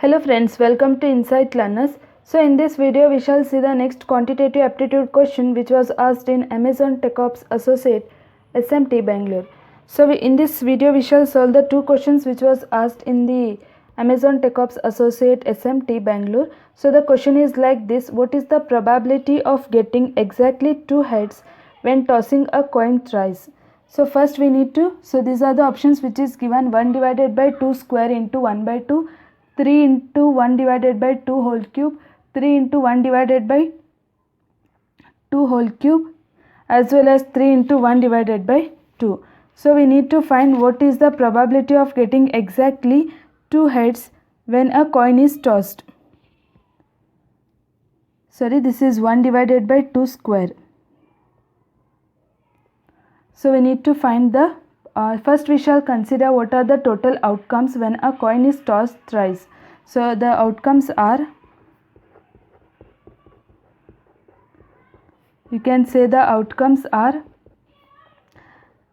Hello friends, welcome to Insight Learners. So in this video we shall see the next quantitative aptitude question which was asked in Amazon TechOps Associate SMT Bangalore. So in this video we shall solve the two questions which was asked in the Amazon TechOps Associate SMT Bangalore. So the question is like this: what is the probability of getting exactly two heads when tossing a coin thrice? So first we need to, so these are the options which is given: 1 divided by 2 square into 1 by 2, 3 into 1 divided by 2 whole cube, 3 into 1 divided by 2 whole cube, as well as 3 into 1 divided by 2. So we need to find what is the probability of getting exactly two heads when a coin is tossed. Sorry, this is 1 divided by 2 square. So we need to find the first we shall consider what are the total outcomes when a coin is tossed thrice. So the outcomes are, you can say the outcomes are,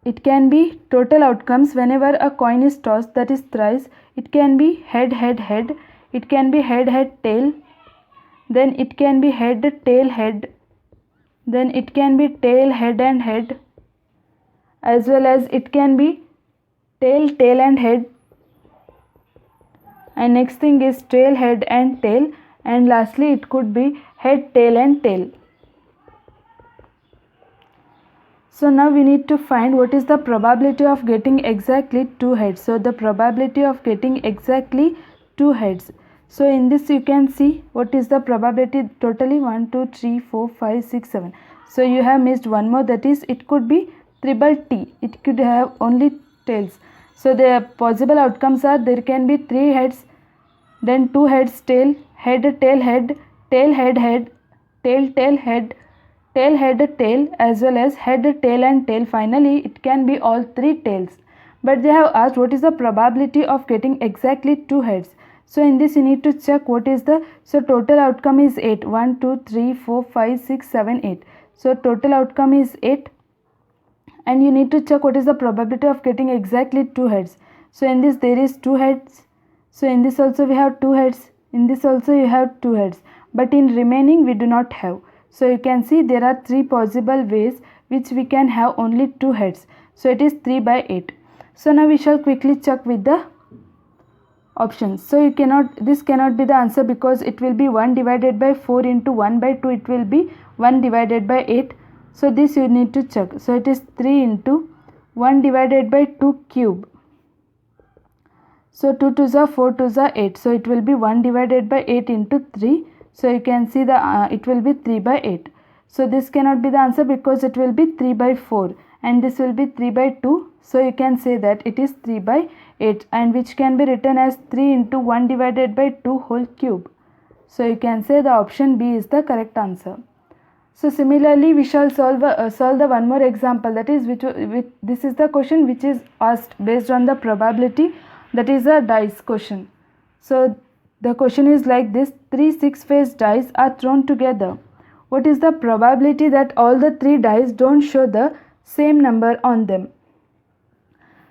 it can be total outcomes whenever a coin is tossed, that is thrice. It can be head head head, it can be head head tail, then it can be head tail head, then it can be tail head and head, as well as it can be tail tail and head, and next thing is tail head and tail, and lastly it could be head tail and tail. So now we need to find what is the probability of getting exactly two heads. So the probability of getting exactly two heads. So in this you can see what is the probability totally: 1 2 3 4 5 6 7. So you have missed one more, that is it could be triple T, it could have only tails. So the possible outcomes are, there can be three heads, then two heads tail, head tail head, tail head head, tail tail head, tail head tail, as well as head tail and tail. Finally it can be all three tails. But they have asked what is the probability of getting exactly two heads. So in this you need to check what is the, so total outcome is 8, 1 2 3 4 5 6 7 8. So total outcome is 8, and you need to check what is the probability of getting exactly two heads. So in this there is two heads, so in this also we have two heads, in this also you have two heads, but in remaining we do not have. So you can see there are three possible ways which we can have only two heads. So it is 3 by 8. So now we shall quickly check with the options. So you cannot, this cannot be the answer because it will be 1 divided by 4 into 1 by 2, it will be 1 divided by 8. So this you need to check. So it is 3 into 1 divided by 2 cube. So 2 2s are 4 2s are 8. So it will be 1 divided by 8 into 3. So you can see the it will be 3 by 8. So this cannot be the answer because it will be 3 by 4, and this will be 3 by 2. So you can say that it is 3 by 8, and which can be written as 3 into 1 divided by 2 whole cube. So you can say the option B is the correct answer. So similarly we shall solve the one more example, that is this is the question which is asked based on the probability, that is a dice question. So the question is like this: 3 6-faced dice are thrown together. What is the probability that all the three dice don't show the same number on them?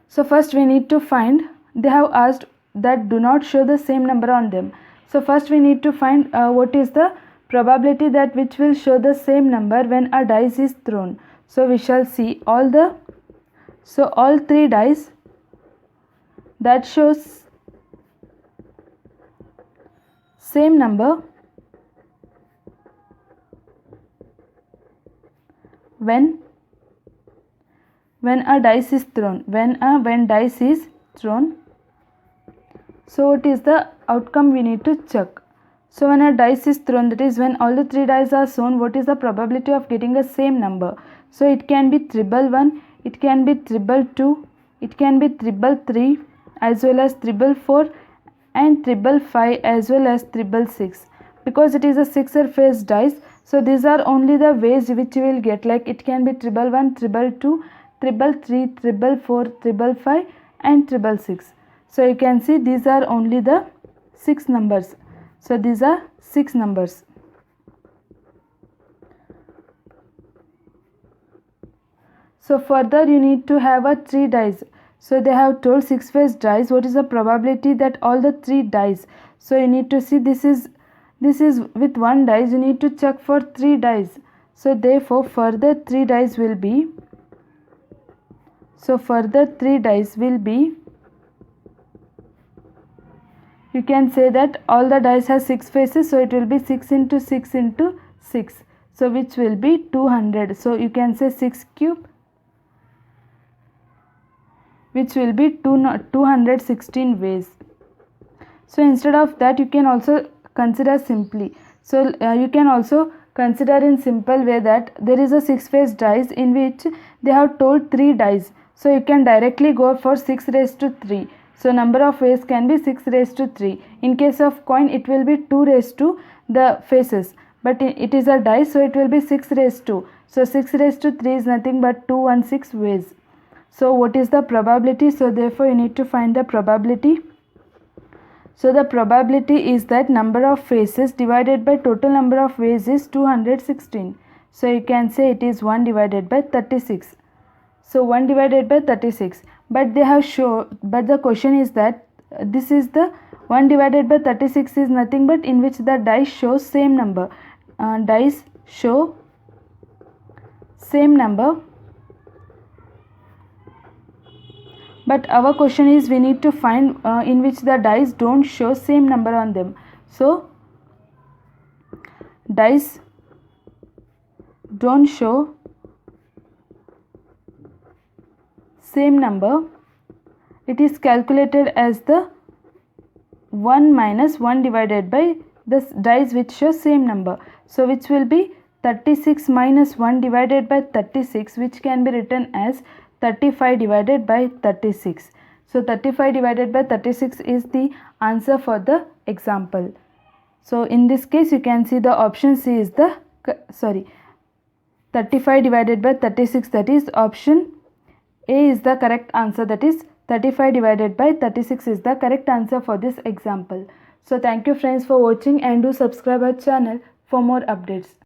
So first we need to find, they have asked that do not show the same number on them. So first we need to find what is the probability that which will show the same number when a dice is thrown. So we shall see all three dice that shows same number when a dice is thrown, when dice is thrown. So what is the outcome we need to check. So when a dice is thrown, that is when all the three dice are shown, what is the probability of getting the same number? So it can be triple 1, it can be triple 2, it can be triple 3, as well as triple 4, and triple 5, as well as triple 6. Because it is a 6-faced dice, so these are only the ways which you will get, like it can be triple 1, triple 2, triple 3, triple 4, triple 5, and triple 6. So you can see these are only the 6 numbers. So these are 6 numbers. So further you need to have a 3 dice. So they have told 6 face dice. What is the probability that all the 3 dice? So you need to see this is with 1 dice. You need to check for 3 dice. So therefore further 3 dice will be. So further 3 dice will be. You can say that all the dice has 6 faces. So it will be 6 into 6 into 6. So which will be 200. So you can say 6 cube, which will be 216 ways. So instead of that you can also consider simply. So you can also consider in simple way that there is a 6 face dice in which they have told 3 dice. So you can directly go for 6 raised to 3. So number of ways can be 6 raised to 3. In case of coin it will be 2 raised to the faces. But it is a dice, so it will be 6 raised to. So 6 raised to 3 is nothing but 216 ways. So what is the probability? So therefore you need to find the probability. So the probability is that number of faces divided by total number of ways is 216. So you can say it is 1 divided by 36. So 1 divided by 36. But they have shown, but the question is that this is the 1 divided by 36 is nothing but in which the dice shows same number. Dice show same number. But our question is we need to find in which the dice don't show same number on them. So dice don't show same number. It is calculated as the 1 minus 1 divided by the dice which show same number. So which will be 36 minus 1 divided by 36, which can be written as 35 divided by 36. So 35 divided by 36 is the answer for the example. So in this case you can see the option C is the 35 divided by 36, that is option A is the correct answer, that is 35 divided by 36 is the correct answer for this example. So thank you friends for watching and do subscribe our channel for more updates.